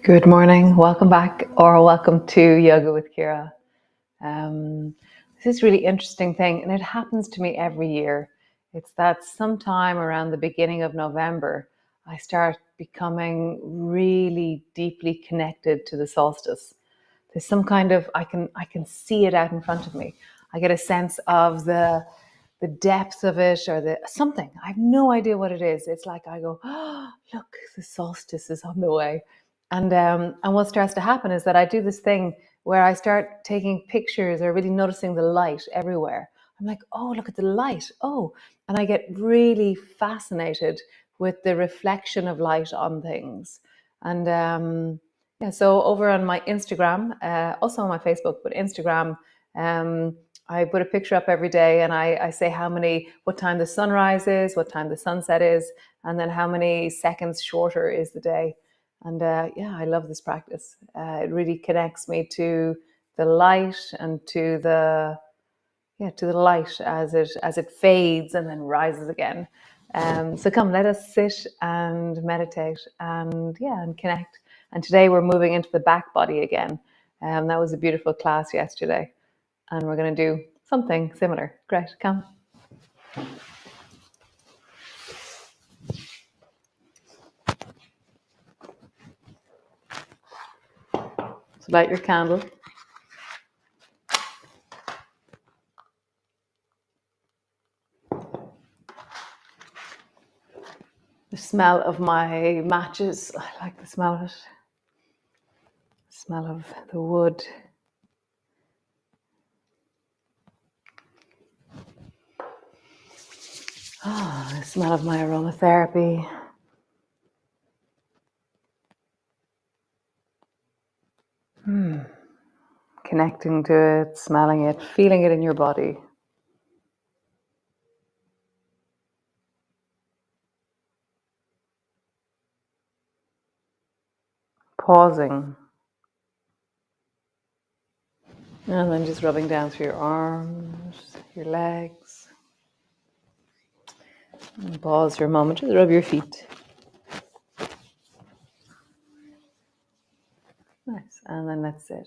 Good morning, welcome back, or welcome to Yoga with Ciara. This is a really interesting thing, and it happens to me every year. It's that sometime around the beginning of November, I start becoming really deeply connected to the solstice. There's some kind of I can see it out in front of me. I get a sense of the depth of it, or the something. I have no idea what it is. It's like I go, oh, look, the solstice is on the way. And what starts to happen is that I do this thing where I start taking pictures or really noticing the light everywhere. I'm like, oh, look at the light. Oh, and I get really fascinated with the reflection of light on things. And yeah, so over on my Instagram, also on my Facebook, but Instagram, I put a picture up every day, and I say what time the sunrise is, what time the sunset is, and then how many seconds shorter is the day. And yeah, I love this practice. It really connects me to the light and to the light as it fades and then rises again. So come, let us sit and meditate and connect. And today we're moving into the back body again. That was a beautiful class yesterday, and we're going to do something similar. Great, come. So light your candle. The smell of my matches, I like the smell of it. The smell of the wood. The smell of my aromatherapy. Connecting to it, smelling it, feeling it in your body. Pausing. And then just rubbing down through your arms, your legs. And pause for a moment, just rub your feet. Nice. And then let's sit.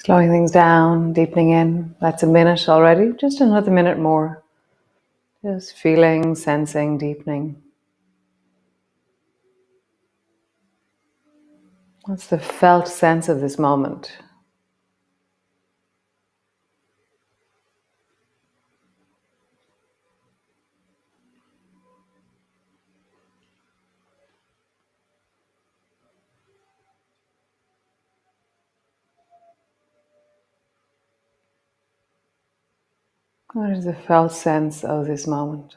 Slowing things down, deepening in. That's a minute already. Just another minute more. Just feeling, sensing, deepening. What's the felt sense of this moment? What is the felt sense of this moment?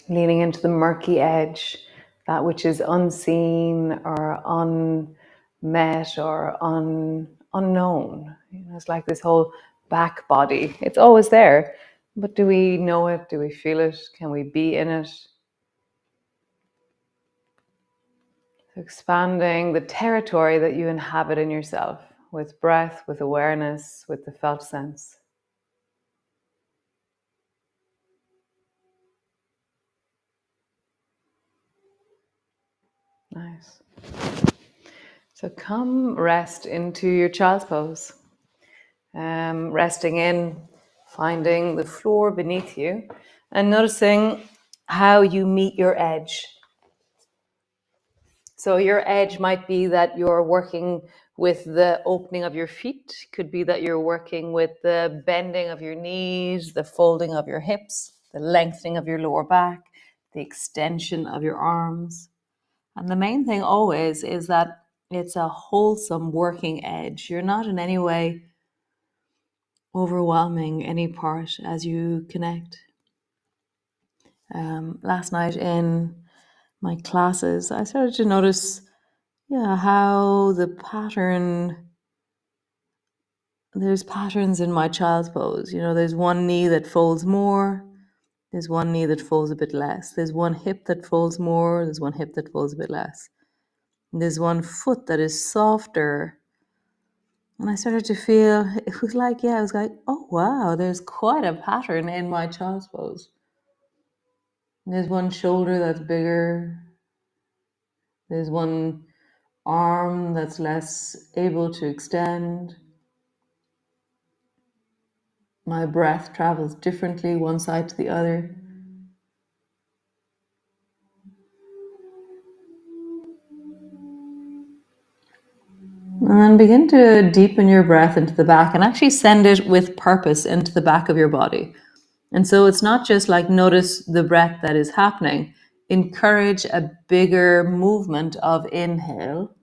Leaning into the murky edge, that which is unseen or unmet or unknown. It's like this whole back body. It's always there, but do we know it? Do we feel it? Can we be in it? So expanding the territory that you inhabit in yourself with breath, with awareness, with the felt sense. Nice. So come rest into your child's pose. Resting in, finding the floor beneath you, and noticing how you meet your edge. So your edge might be that you're working with the opening of your feet, could be that you're working with the bending of your knees, the folding of your hips, the lengthening of your lower back, the extension of your arms. And the main thing always is that it's a wholesome working edge. You're not in any way overwhelming any part as you connect. Last night in my classes, I started to notice, how there's patterns in my child's pose. There's one knee that folds more, there's one knee that folds a bit less, there's one hip that folds more, there's one hip that folds a bit less, there's one foot that is softer. And I started to feel, it was like, oh wow, there's quite a pattern in my child's pose. There's one shoulder that's bigger, there's one arm that's less able to extend. My breath travels differently one side to the other. And then begin to deepen your breath into the back and actually send it with purpose into the back of your body. And so it's not just like notice the breath that is happening. Encourage a bigger movement of inhale.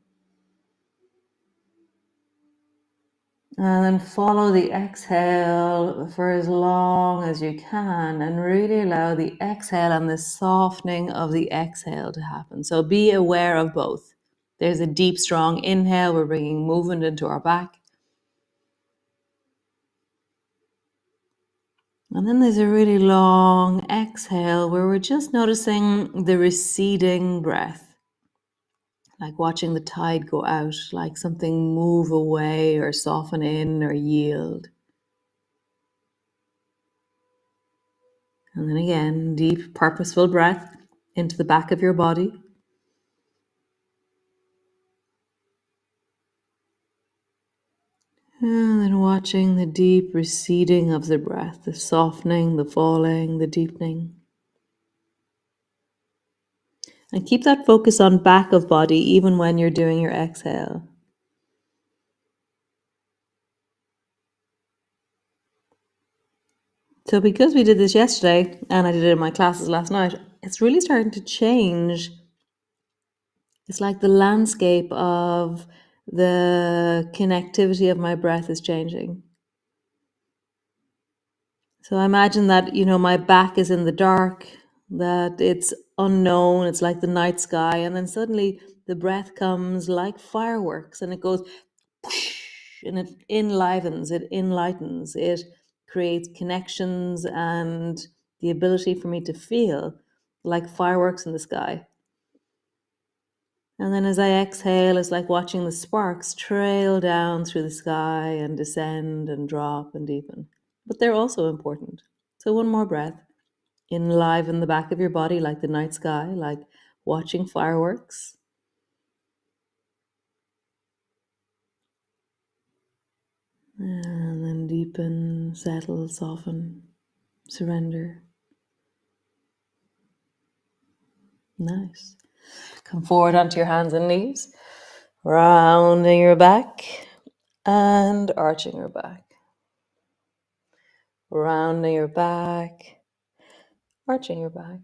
And then follow the exhale for as long as you can and really allow the exhale and the softening of the exhale to happen. So be aware of both. There's a deep, strong inhale. We're bringing movement into our back. And then there's a really long exhale where we're just noticing the receding breath, like watching the tide go out, like something move away or soften in or yield. And then again, deep, purposeful breath into the back of your body. And then watching the deep receding of the breath, the softening, the falling, the deepening. And keep that focus on back of body even when you're doing your exhale. So because we did this yesterday, and I did it in my classes last night, it's really starting to change. It's like the landscape of the connectivity of my breath is changing. So I imagine that, my back is in the dark, that it's unknown, it's like the night sky, and then suddenly the breath comes like fireworks and it goes whoosh, and it enlivens, it enlightens, it creates connections and the ability for me to feel like fireworks in the sky. And then as I exhale, it's like watching the sparks trail down through the sky and descend and drop and deepen. But they're also important. So one more breath. Enliven the back of your body like the night sky, like watching fireworks. And then deepen, settle, soften, surrender. Nice. Come forward onto your hands and knees, rounding your back and arching your back. Rounding your back, arching your back.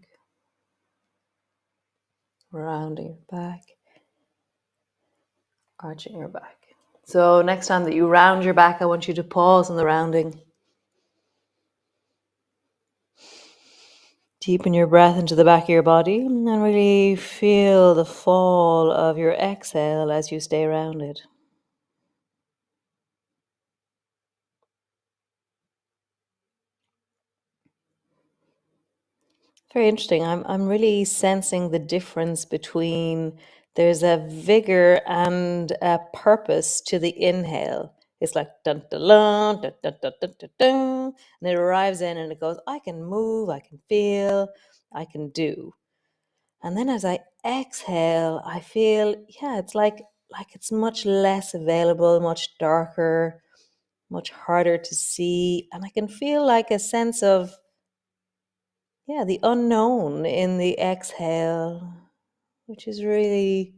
Rounding your back, arching your back. So next time that you round your back, I want you to pause on the rounding. Deepen your breath into the back of your body and really feel the fall of your exhale as you stay rounded. Very interesting. I'm really sensing the difference between there's a vigor and a purpose to the inhale. It's like dun dun dun dun dun dun dun dun, dun, and it arrives in and it goes, I can move, I can feel, I can do. And then as I exhale, I feel, it's like it's much less available, much darker, much harder to see. And I can feel like a sense of, the unknown in the exhale, which is really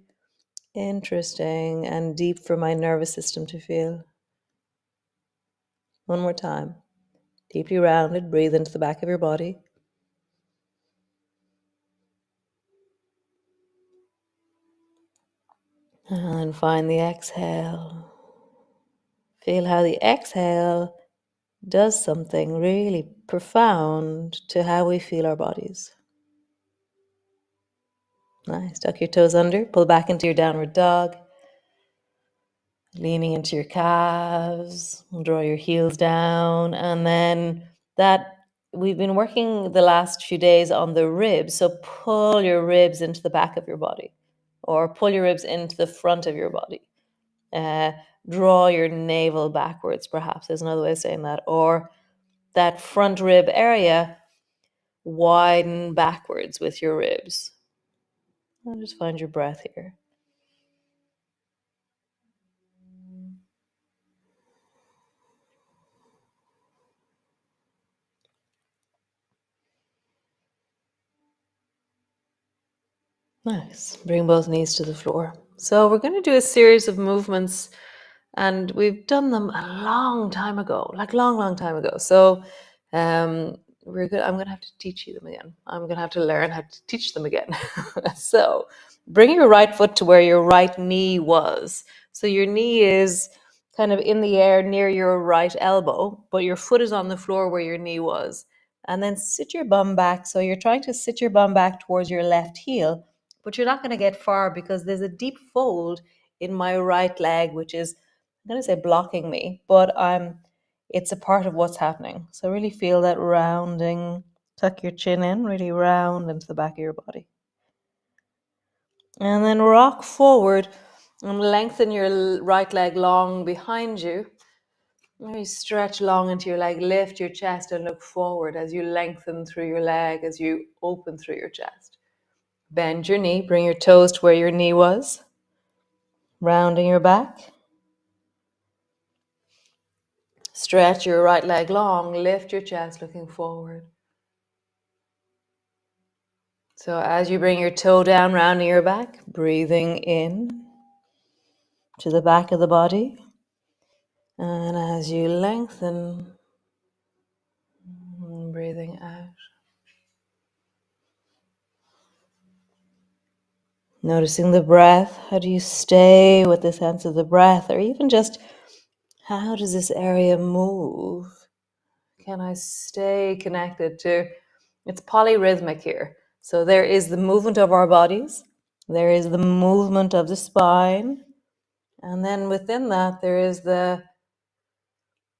Interesting and deep for my nervous system to feel. One more time. Deeply rounded, breathe into the back of your body. And find the exhale. Feel how the exhale does something really profound to how we feel our bodies. Nice. Tuck your toes under, pull back into your downward dog, leaning into your calves, draw your heels down, and then that we've been working the last few days on the ribs, so pull your ribs into the back of your body or pull your ribs into the front of your body. Uh, Draw your navel backwards, perhaps is another way of saying that, or that front rib area, widen backwards with your ribs. And just find your breath here. Nice. Bring both knees to the floor. So we're going to do a series of movements, and we've done them a long time ago, like long time ago. So we're good. I'm going to have to teach you them again. I'm going to have to learn how to teach them again. So bring your right foot to where your right knee was. So your knee is kind of in the air near your right elbow, but your foot is on the floor where your knee was. And then sit your bum back. So you're trying to sit your bum back towards your left heel, but you're not going to get far because there's a deep fold in my right leg, which is, I'm going to say blocking me, but it's a part of what's happening. So really feel that rounding. Tuck your chin in, really round into the back of your body. And then rock forward and lengthen your right leg long behind you. Maybe stretch long into your leg, lift your chest and look forward as you lengthen through your leg, as you open through your chest. Bend your knee, bring your toes to where your knee was, rounding your back. Stretch your right leg long, lift your chest looking forward. So as you bring your toe down, rounding your back, breathing in to the back of the body. And as you lengthen, breathing out. Noticing the breath. How do you stay with the sense of the breath? Or even just, how does this area move? Can I stay connected to, it's polyrhythmic here. So there is the movement of our bodies. There is the movement of the spine. And then within that, there is the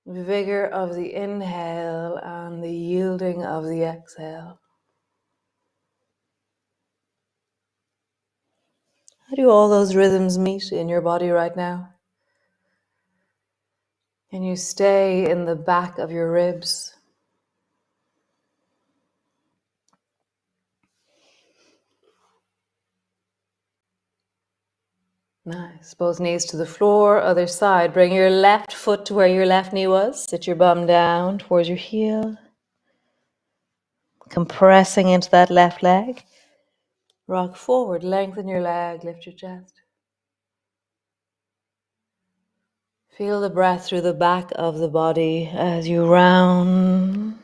vigor of the inhale and the yielding of the exhale. How do all those rhythms meet in your body right now? Can you stay in the back of your ribs? Nice. Both knees to the floor, other side. Bring your left foot to where your left knee was. Sit your bum down towards your heel. Compressing into that left leg. Rock forward, lengthen your leg, lift your chest. Feel the breath through the back of the body as you round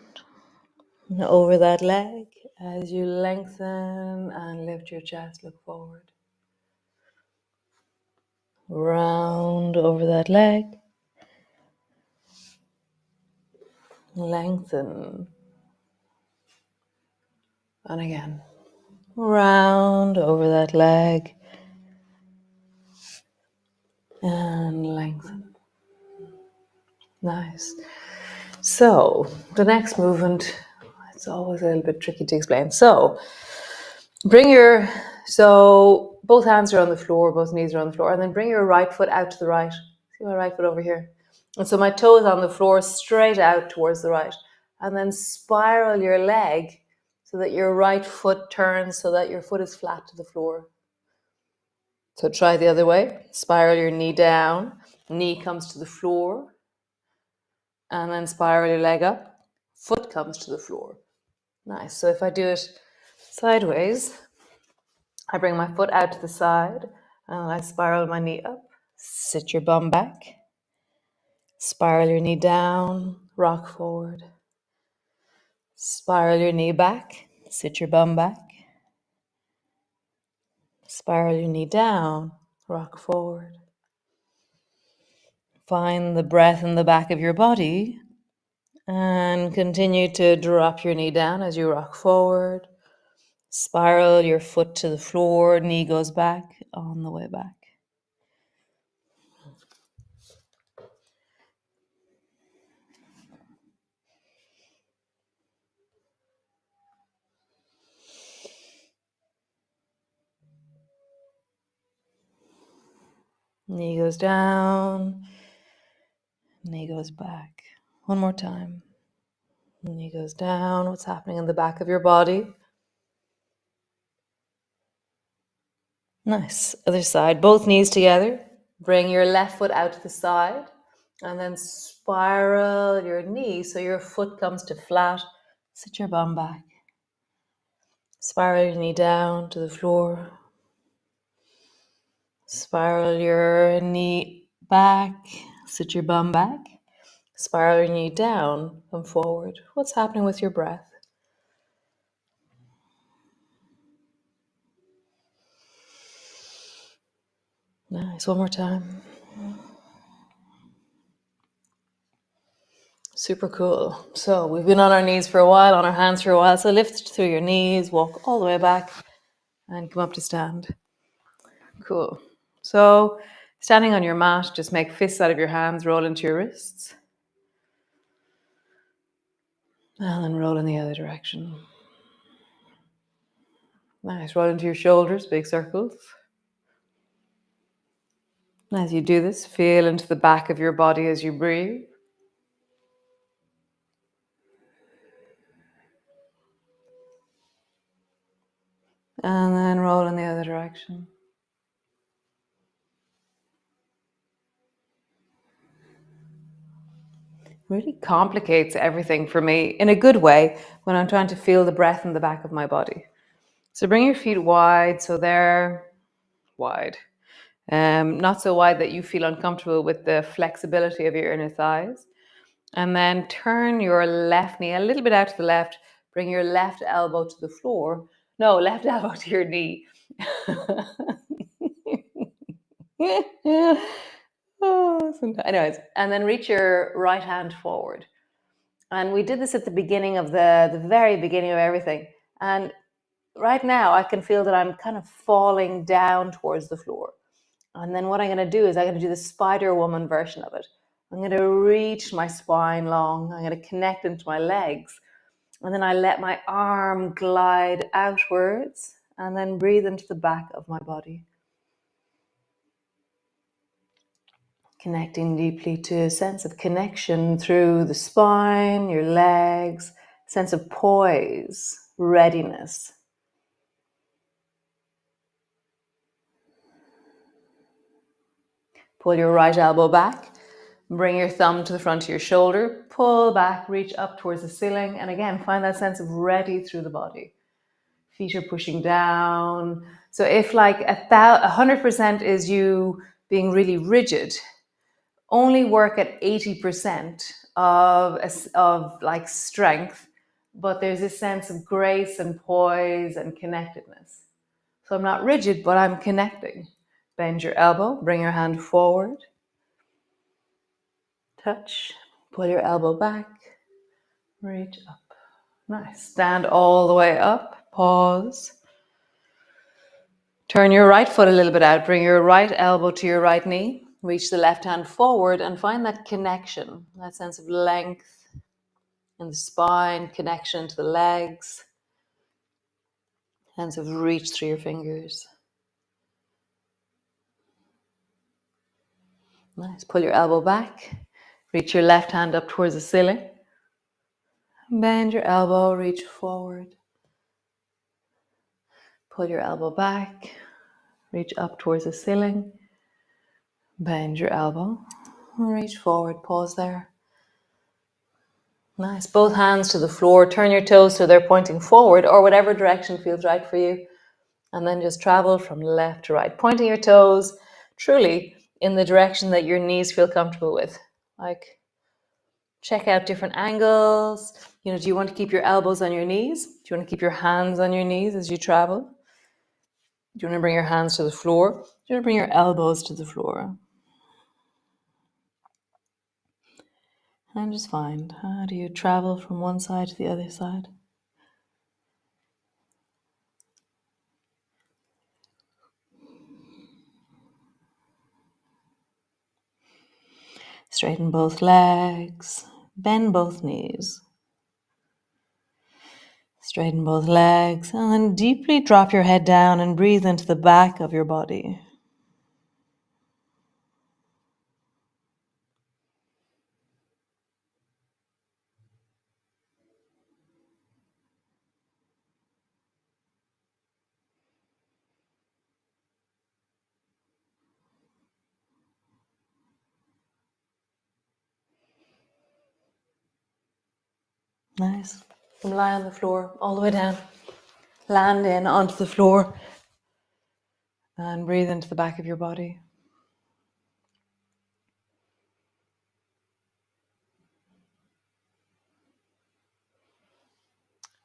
over that leg. As you lengthen and lift your chest, look forward. Round over that leg. Lengthen. And again. Round over that leg. And lengthen. Nice. So, the next movement, it's always a little bit tricky to explain. So, so both hands are on the floor, both knees are on the floor, and then bring your right foot out to the right. See my right foot over here? And so my toe is on the floor, straight out towards the right. And then spiral your leg so that your right foot turns so that your foot is flat to the floor. So try the other way. Spiral your knee down, knee comes to the floor, and then spiral your leg up, foot comes to the floor. Nice. So if I do it sideways, I bring my foot out to the side, And I spiral my knee up. Sit your bum back. Spiral your knee down. Rock forward. Spiral your knee back. Sit your bum back. Spiral your knee down. Rock forward. Find the breath in the back of your body and continue to drop your knee down as you rock forward. Spiral your foot to the floor. Knee goes back on the way back. Knee goes down. Knee goes back. One more time. Knee goes down. What's happening in the back of your body? Nice. Other side. Both knees together. Bring your left foot out to the side. And then spiral your knee so your foot comes to flat. Sit your bum back. Spiral your knee down to the floor. Spiral your knee back. Sit your bum back. Spiral your knee down. Come forward. What's happening with your breath? Nice. One more time. Super cool. So we've been on our knees for a while, on our hands for a while. So lift through your knees, walk all the way back, and come up to stand. Cool. So standing on your mat, just make fists out of your hands, roll into your wrists. And then roll in the other direction. Nice. Roll into your shoulders, big circles. As you do this, feel into the back of your body as you breathe. And then roll in the other direction. Really complicates everything for me in a good way when I'm trying to feel the breath in the back of my body. So bring your feet wide, so they're wide. Not so wide that you feel uncomfortable with the flexibility of your inner thighs. And then turn your left knee a little bit out to the left. Bring your left elbow to the floor. No, left elbow to your knee. Anyways, and then reach your right hand forward. And we did this at the beginning of the very beginning of everything. And right now I can feel that I'm kind of falling down towards the floor. And then what I'm going to do is I'm going to do the Spider Woman version of it. I'm going to reach my spine long. I'm going to connect into my legs. And then I let my arm glide outwards and then breathe into the back of my body. Connecting deeply to a sense of connection through the spine, your legs, sense of poise, readiness. Pull your right elbow back. Bring your thumb to the front of your shoulder. Pull back, reach up towards the ceiling. And again, find that sense of ready through the body. Feet are pushing down. So if like 100% is you being really rigid, only work at 80% of like strength, but there's this sense of grace and poise and connectedness. So I'm not rigid, but I'm connecting. Bend your elbow, bring your hand forward. Touch, pull your elbow back, reach up. Nice. Stand all the way up, pause. Turn your right foot a little bit out, bring your right elbow to your right knee, reach the left hand forward and find that connection, that sense of length in the spine, connection to the legs, sense of reach through your fingers. Nice. Pull your elbow back, reach your left hand up towards the ceiling. Bend your elbow, reach forward. Pull your elbow back, reach up towards the ceiling. Bend your elbow, reach forward, pause there. Nice. Both hands to the floor. Turn your toes so they're pointing forward or whatever direction feels right for you. And then just travel from left to right, pointing your toes truly in the direction that your knees feel comfortable with. Like, check out different angles. Do you want to keep your elbows on your knees? Do you want to keep your hands on your knees as you travel? Do you want to bring your hands to the floor? Do you want to bring your elbows to the floor? And just find, how do you travel from one side to the other side? Straighten both legs, bend both knees. Straighten both legs, and then deeply drop your head down and breathe into the back of your body. Nice. Lie on the floor all the way down. Land in onto the floor and breathe into the back of your body.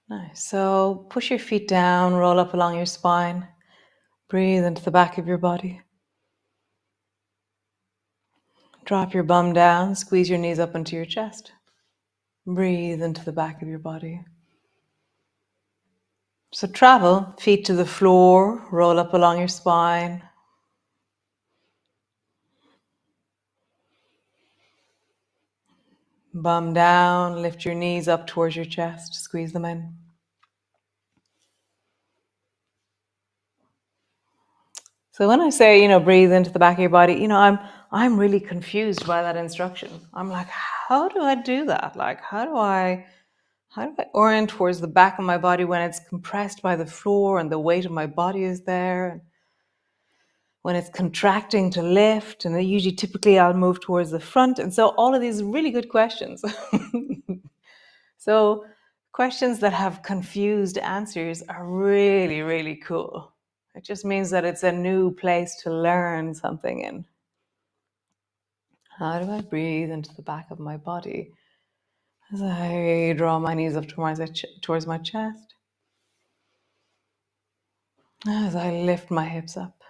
Nice. So push your feet down, roll up along your spine. Breathe into the back of your body. Drop your bum down, squeeze your knees up into your chest. Breathe into the back of your body. So travel, feet to the floor, roll up along your spine. Bum down, lift your knees up towards your chest, squeeze them in. So when I say, breathe into the back of your body, I'm really confused by that instruction. I'm like, how do I do that? Like, how do I orient towards the back of my body when it's compressed by the floor and the weight of my body is there? When it's contracting to lift, and typically I'll move towards the front. And so all of these really good questions. So questions that have confused answers are really, really cool. It just means that it's a new place to learn something in. How do I breathe into the back of my body as I draw my knees up towards my chest? As I lift my hips up.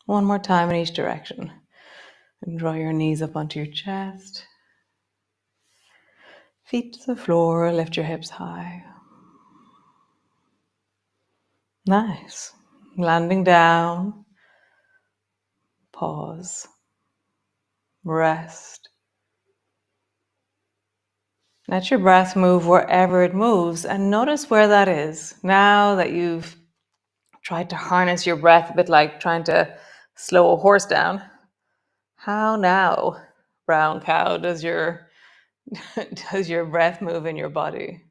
One more time in each direction. And draw your knees up onto your chest. Feet to the floor, lift your hips high. Nice. Landing down. Pause. Rest. Let your breath move wherever it moves and notice where that is. Now that you've tried to harness your breath, a bit like trying to slow a horse down, how now, brown cow, does your breath move in your body?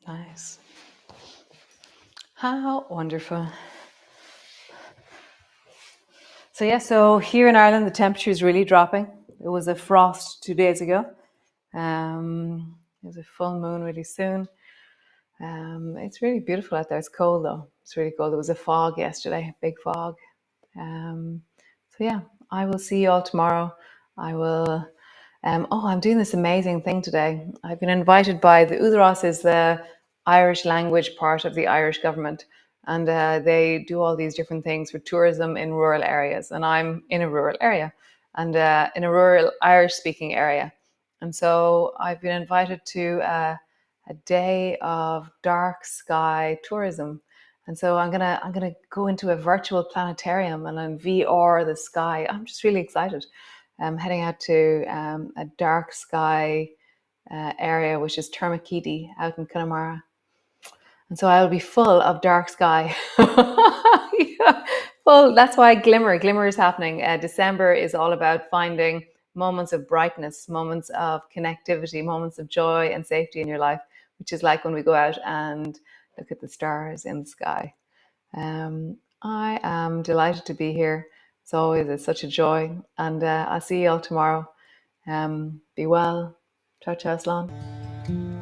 Nice. How wonderful. So here in Ireland, the temperature is really dropping. It was a frost 2 days ago. There's a full moon really soon. It's really beautiful out there. It's cold though. It's really cold. There was a fog yesterday, big fog. I will see you all tomorrow. I will. I'm doing this amazing thing today. I've been invited by the Údarás is the Irish language part of the Irish government, and they do all these different things for tourism in rural areas. And I'm in a rural area, and in a rural Irish-speaking area, and so I've been invited to a day of dark sky tourism. And so I'm gonna go into a virtual planetarium and then VR the sky. I'm just really excited. I'm heading out to a dark sky area, which is Termakidi out in Connemara. And so I will be full of dark sky. Yeah. Well, that's why Glimmer is happening. December is all about finding moments of brightness, moments of connectivity, moments of joy and safety in your life, which is like when we go out and look at the stars in the sky. I am delighted to be here. As always, it's such a joy. And I'll see you all tomorrow. Be well. Ciao, ciao, Slán.